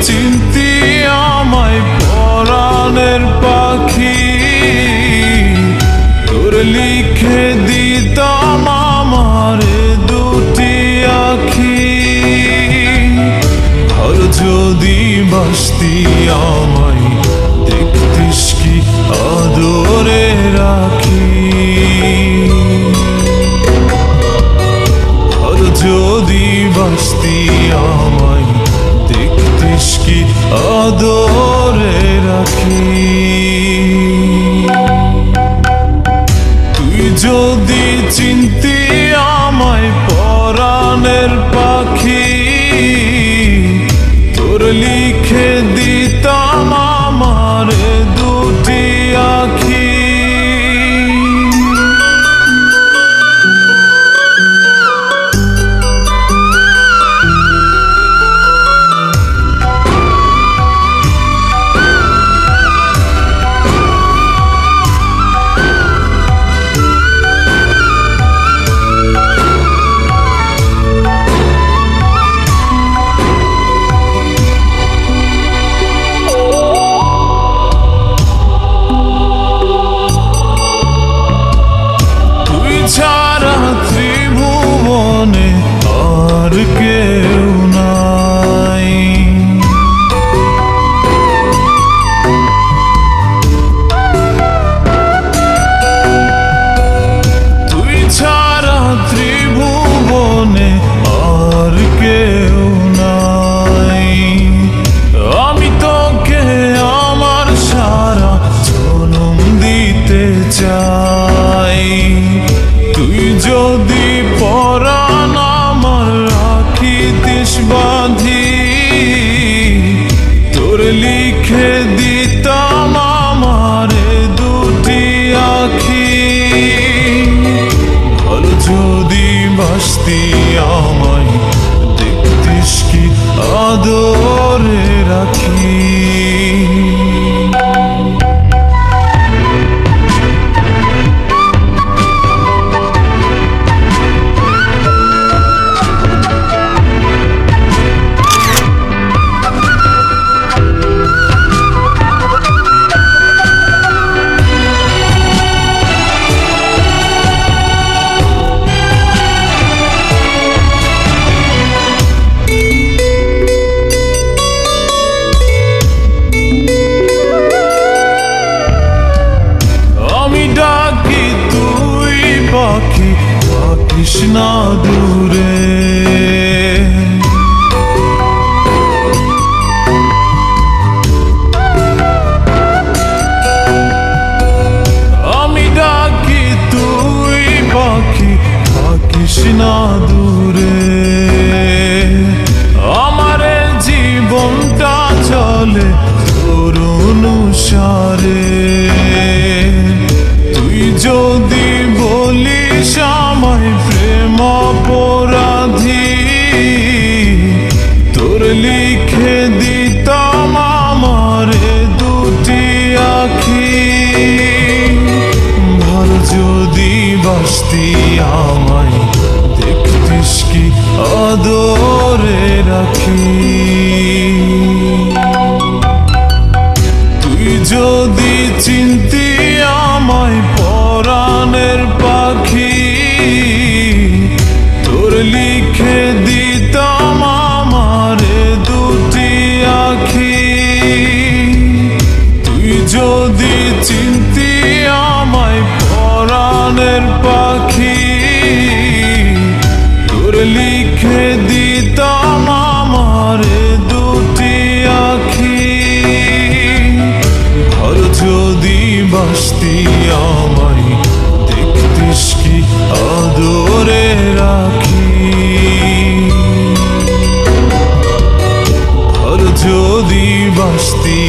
চিনতি আমায় পরাণের পাখি, তোর লিখে দিতাম আমার দুটি আখি। আর যদি বাসতি আমায় দেখতিস কি আদরে রাখি। আর যদি বাসতি আমায় দেখতিস কি আদরে রাখি। তুই যদি চিনতি আমায় পরাণের পাখি, তোর লিখে দিতাম আমার দুটি আখি। ছাড়া ত্রিভুবনে আর কেউ নাই। তুই ছাড়া ত্রিভুবনে আর কেউ নাই। আমি তোকে আমার সারা জনম দিতে চাই। তুই যদি পরাণ আমার রাখিতিস বাঁধি, তোর লিখে দিতাম আমার দুটি আখি। আর যদি বাসতি আমায় দেখতিস কি আদরে রাখি। ডাকি তুই পাখি থাকিস না দূরে। আমি ডাকি তুই পাখি থাকিস না দূরে। আমার জীবনটা চলে তোর অনুসারে। তুই যদি বলিস আমায় প্রেম অপরাধী, তোর লিখে দিতাম আমার দুটি আখি। ভালো যদি বাসতি আমায় দেখতিস কি আদরে রাখি। তুই যদি চিনতি আমায় পরাণের পাখি, তোর লিখে দিতাম আমার দুটি আখি। তুই যদি চিনতি আমায় পরাণের পাখি, তোর লিখে দিতাম আমার দুটি আখি। আর যদি বাসতি আমায় দেখতিস কি আদরে রাখি। আর যদি বাসতি